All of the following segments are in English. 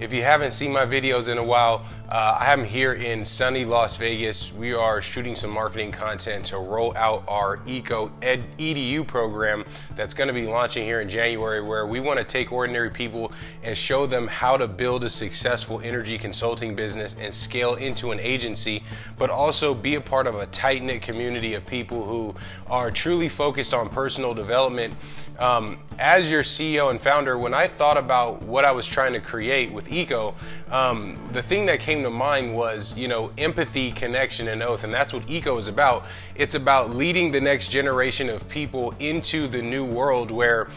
If you haven't seen my videos in a while, I am here in sunny Las Vegas. We are shooting some marketing content to roll out our EDU program that's going to be launching here in January, where we want to take ordinary people and show them how to build a successful energy consulting business and scale into an agency, but also be a part of a tight-knit community of people who are truly focused on personal development. As your CEO and founder, when I thought about what I was trying to create with ECO, the thing that came to mind was, empathy, connection, and oath. And that's what ECO is about. It's about leading the next generation of people into the new world where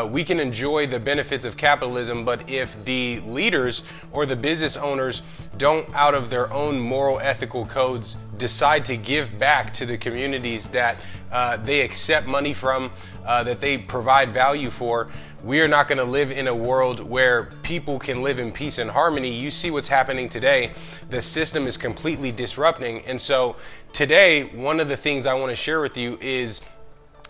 we can enjoy the benefits of capitalism, but if the leaders or the business owners don't, out of their own moral, ethical codes, decide to give back to the communities that they accept money from, that they provide value for, we are not going to live in a world where people can live in peace and harmony. You see what's happening today. The system is completely disrupting. And so today, one of the things I want to share with you is,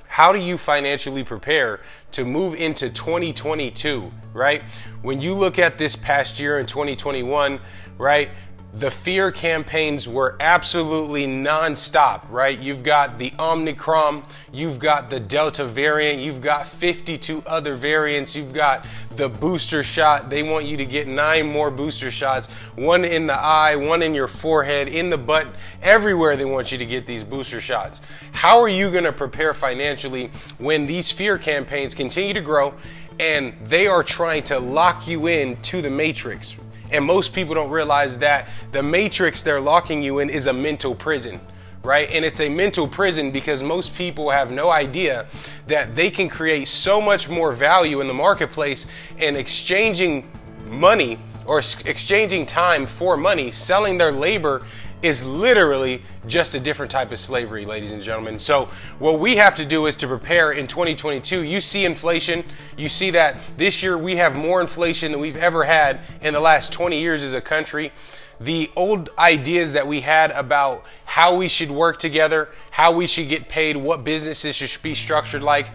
how do you financially prepare to move into 2022, right? When you look at this past year in 2021, right? The fear campaigns were absolutely nonstop, right? You've got the Omicron, you've got the Delta variant, you've got 52 other variants, you've got the booster shot. They want you to get 9 more booster shots, 1 in the eye, 1 in your forehead, in the butt, everywhere they want you to get these booster shots. How are you going to prepare financially when these fear campaigns continue to grow and they are trying to lock you in to the matrix? And most people don't realize that the matrix they're locking you in is a mental prison, right? And it's a mental prison because most people have no idea that they can create so much more value in the marketplace, and exchanging money or exchanging time for money, selling their labor, is literally just a different type of slavery, ladies and gentlemen. So what we have to do is to prepare in 2022. You see inflation. You see that this year we have more inflation than we've ever had in the last 20 years as a country. The old ideas that we had about how we should work together, how we should get paid, what businesses should be structured like,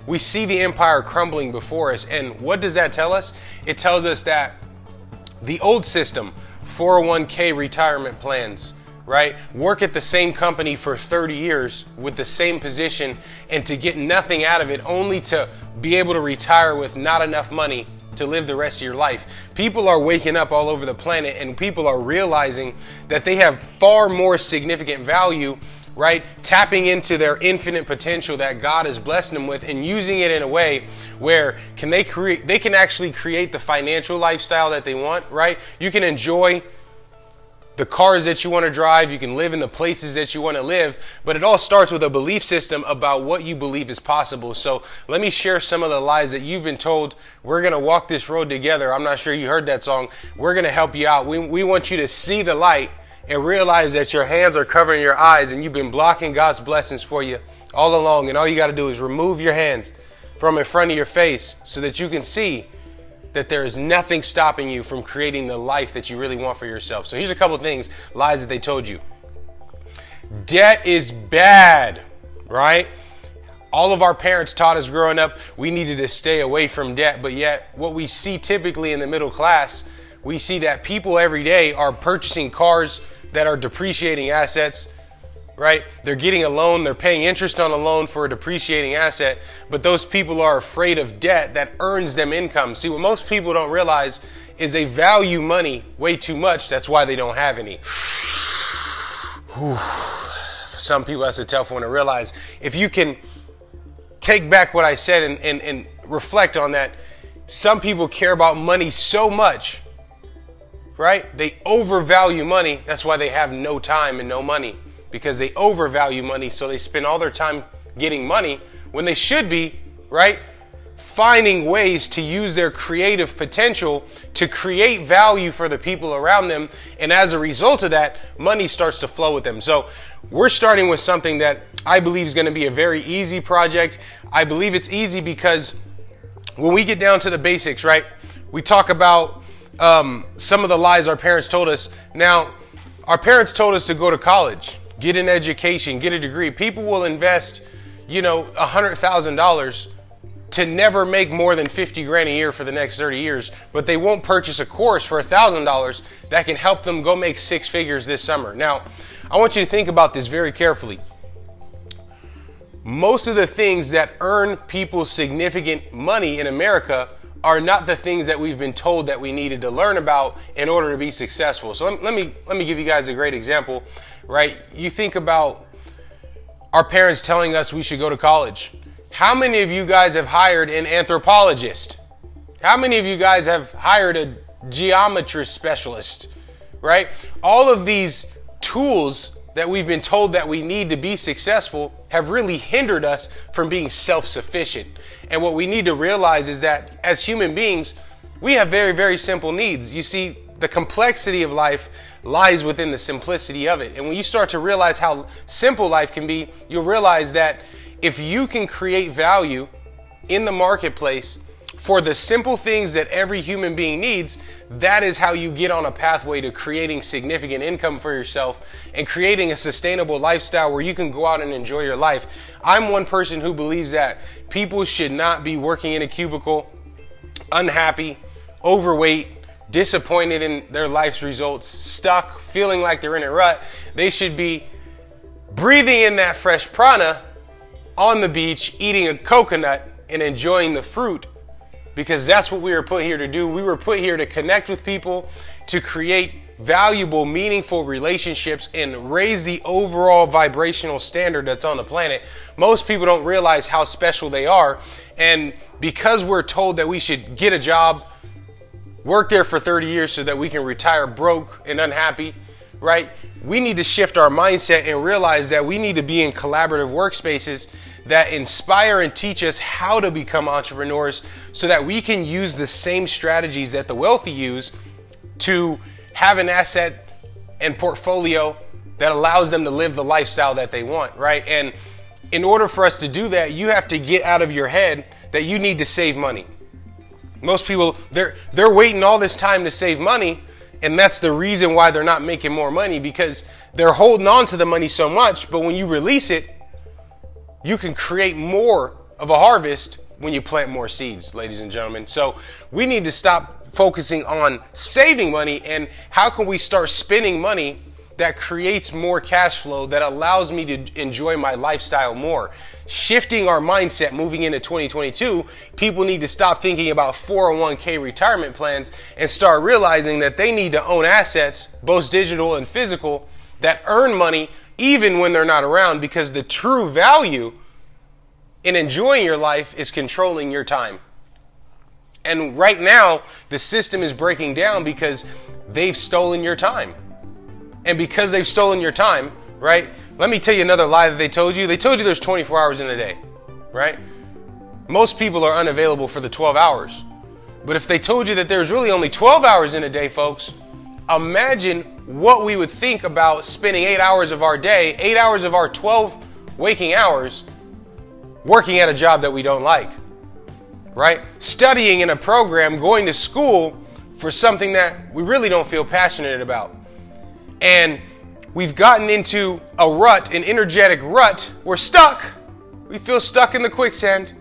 we see the empire crumbling before us. And what does that tell us? It tells us that the old system, 401k retirement plans, right? Work at the same company for 30 years with the same position and to get nothing out of it, only to be able to retire with not enough money to live the rest of your life. People are waking up all over the planet, and people are realizing that they have far more significant value, right? Tapping into their infinite potential that God has blessed them with, and using it in a way where they can actually create the financial lifestyle that they want, right? You can enjoy the cars that you want to drive, you can live in the places that you want to live, but it all starts with a belief system about what you believe is possible. So let me share some of the lies that you've been told. We're going to walk this road together. I'm not sure you heard that song. We're going to help you out. We want you to see the light and realize that your hands are covering your eyes and you've been blocking God's blessings for you all along. And all you got to do is remove your hands from in front of your face so that you can see that there is nothing stopping you from creating the life that you really want for yourself. So here's a couple of things, lies that they told you. Debt is bad, right? All of our parents taught us growing up we needed to stay away from debt, but yet what we see typically in the middle class, we see that people every day are purchasing cars that are depreciating assets, right? They're getting a loan, they're paying interest on a loan for a depreciating asset, but those people are afraid of debt that earns them income. See, what most people don't realize is they value money way too much. That's why they don't have any. Some people, that's a tough one to realize. If you can take back what I said and reflect on that, some people care about money so much, right? They overvalue money. That's why they have no time and no money, because they overvalue money. So they spend all their time getting money when they should be, right, finding ways to use their creative potential to create value for the people around them. And as a result of that, money starts to flow with them. So we're starting with something that I believe is going to be a very easy project. I believe it's easy because when we get down to the basics, right, we talk about some of the lies our parents told us. Now, our parents told us to go to college, get an education, get a degree. People will invest, $100,000 to never make more than 50 grand a year for the next 30 years, but they won't purchase a course for $1,000 that can help them go make 6 figures this summer. Now, I want you to think about this very carefully. Most of the things that earn people significant money in America are not the things that we've been told that we needed to learn about in order to be successful. So let me give you guys a great example, right? You think about our parents telling us we should go to college. How many of you guys have hired an anthropologist? How many of you guys have hired a geometry specialist, right? All of these tools that we've been told that we need to be successful have really hindered us from being self-sufficient. And what we need to realize is that as human beings, we have very, very simple needs. You see, the complexity of life lies within the simplicity of it. And when you start to realize how simple life can be, you'll realize that if you can create value in the marketplace for the simple things that every human being needs, that is how you get on a pathway to creating significant income for yourself and creating a sustainable lifestyle where you can go out and enjoy your life. I'm one person who believes that people should not be working in a cubicle, unhappy, overweight, disappointed in their life's results, stuck, feeling like they're in a rut. They should be breathing in that fresh prana on the beach, eating a coconut and enjoying the fruit, because that's what we were put here to do. We were put here to connect with people, to create valuable, meaningful relationships and raise the overall vibrational standard that's on the planet. Most people don't realize how special they are. And because we're told that we should get a job, work there for 30 years so that we can retire broke and unhappy, right? We need to shift our mindset and realize that we need to be in collaborative workspaces that inspire and teach us how to become entrepreneurs so that we can use the same strategies that the wealthy use to have an asset and portfolio that allows them to live the lifestyle that they want, right? And in order for us to do that, you have to get out of your head that you need to save money. Most people, they're waiting all this time to save money, and that's the reason why they're not making more money, because they're holding on to the money so much, but when you release it, you can create more of a harvest when you plant more seeds, ladies and gentlemen. So we need to stop focusing on saving money and how can we start spending money that creates more cash flow that allows me to enjoy my lifestyle more. Shifting our mindset moving into 2022, people need to stop thinking about 401k retirement plans and start realizing that they need to own assets, both digital and physical, that earn money even when they're not around, because the true value in enjoying your life is controlling your time. And right now, the system is breaking down because they've stolen your time. And because they've stolen your time, right? Let me tell you another lie that they told you. They told you there's 24 hours in a day, right? Most people are unavailable for the 12 hours. But if they told you that there's really only 12 hours in a day, folks, imagine what we would think about spending 8 hours of our day, 8 hours of our 12 waking hours, working at a job that we don't like, right? Studying in a program, going to school for something that we really don't feel passionate about. And we've gotten into a rut, an energetic rut. We're stuck. We feel stuck in the quicksand.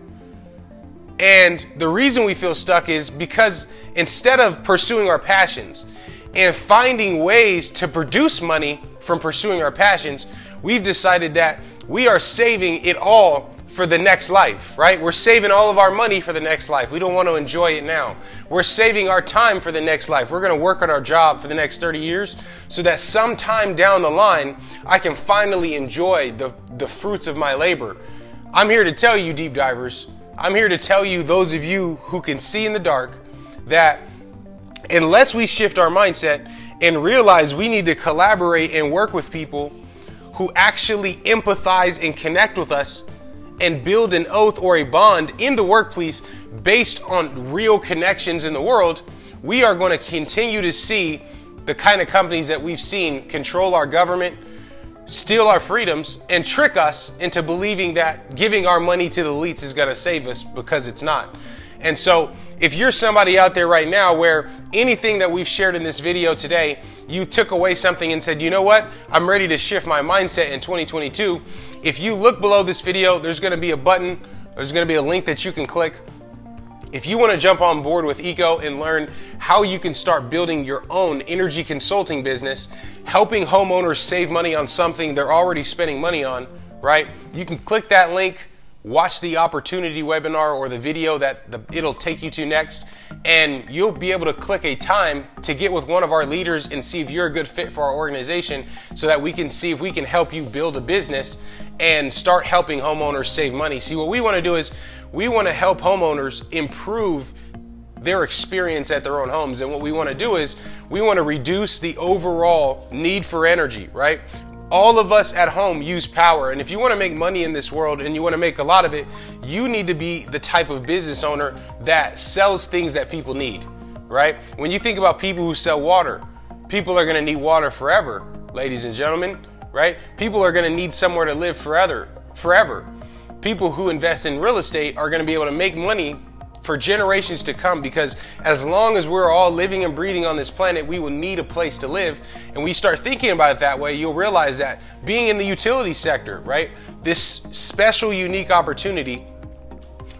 And the reason we feel stuck is because instead of pursuing our passions and finding ways to produce money from pursuing our passions, we've decided that we are saving it all for the next life, right? We're saving all of our money for the next life. We don't want to enjoy it now. We're saving our time for the next life. We're going to work at our job for the next 30 years so that sometime down the line, I can finally enjoy the fruits of my labor. I'm here to tell you, deep divers, I'm here to tell you, those of you who can see in the dark, that unless we shift our mindset and realize we need to collaborate and work with people who actually empathize and connect with us and build an oath or a bond in the workplace based on real connections in the world, we are going to continue to see the kind of companies that we've seen control our government, steal our freedoms, and trick us into believing that giving our money to the elites is going to save us, because it's not. And so if you're somebody out there right now where anything that we've shared in this video today, you took away something and said, you know what, I'm ready to shift my mindset in 2022. If you look below this video, there's going to be a button There's going to be a link that you can click. If you want to jump on board with Eco and learn how you can start building your own energy consulting business, helping homeowners save money on something they're already spending money on, right? You can click that link, watch the opportunity webinar or the video that it'll take you to next, and you'll be able to click a time to get with one of our leaders and see if you're a good fit for our organization so that we can see if we can help you build a business and start helping homeowners save money. See, what we want to do is we want to help homeowners improve their experience at their own homes. And what we want to do is we want to reduce the overall need for energy, right? All of us at home use power. And if you want to make money in this world and you want to make a lot of it, you need to be the type of business owner that sells things that people need, right? When you think about people who sell water, people are going to need water forever, ladies and gentlemen, right? People are going to need somewhere to live forever. People who invest in real estate are going to be able to make money for generations to come, because as long as we're all living and breathing on this planet, we will need a place to live. And we start thinking about it that way, you'll realize that being in the utility sector, right? This special, unique opportunity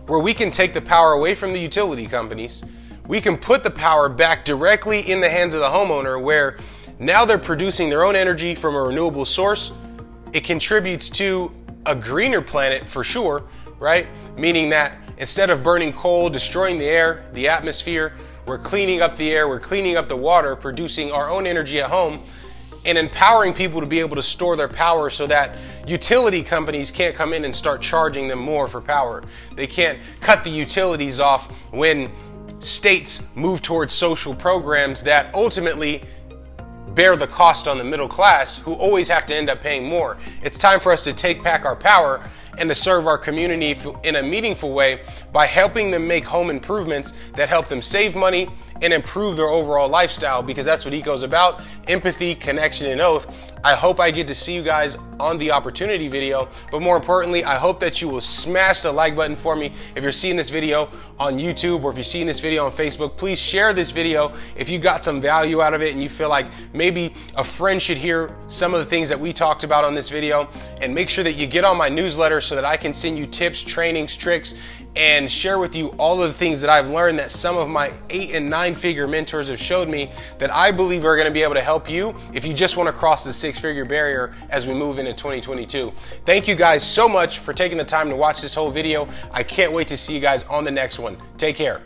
where we can take the power away from the utility companies, we can put the power back directly in the hands of the homeowner, where now they're producing their own energy from a renewable source. It contributes to a greener planet for sure, right? Meaning that instead of burning coal, destroying the air, the atmosphere, we're cleaning up the air, we're cleaning up the water, producing our own energy at home, and empowering people to be able to store their power so that utility companies can't come in and start charging them more for power. They can't cut the utilities off when states move towards social programs that ultimately bear the cost on the middle class, who always have to end up paying more. It's time for us to take back our power and to serve our community in a meaningful way by helping them make home improvements that help them save money and improve their overall lifestyle, because that's what Eco's about: empathy, connection, and oath. I hope I get to see you guys on the opportunity video, but more importantly, I hope that you will smash the like button for me. If you're seeing this video on YouTube or if you're seeing this video on Facebook, please share this video if you got some value out of it and you feel like maybe a friend should hear some of the things that we talked about on this video. And make sure that you get on my newsletter so that I can send you tips, trainings, tricks, and share with you all of the things that I've learned that some of my 8 and 9 figure mentors have showed me that I believe are going to be able to help you if you just want to cross the 6-figure barrier as we move into 2022. Thank you guys so much for taking the time to watch this whole video. I can't wait to see you guys on the next one. Take care.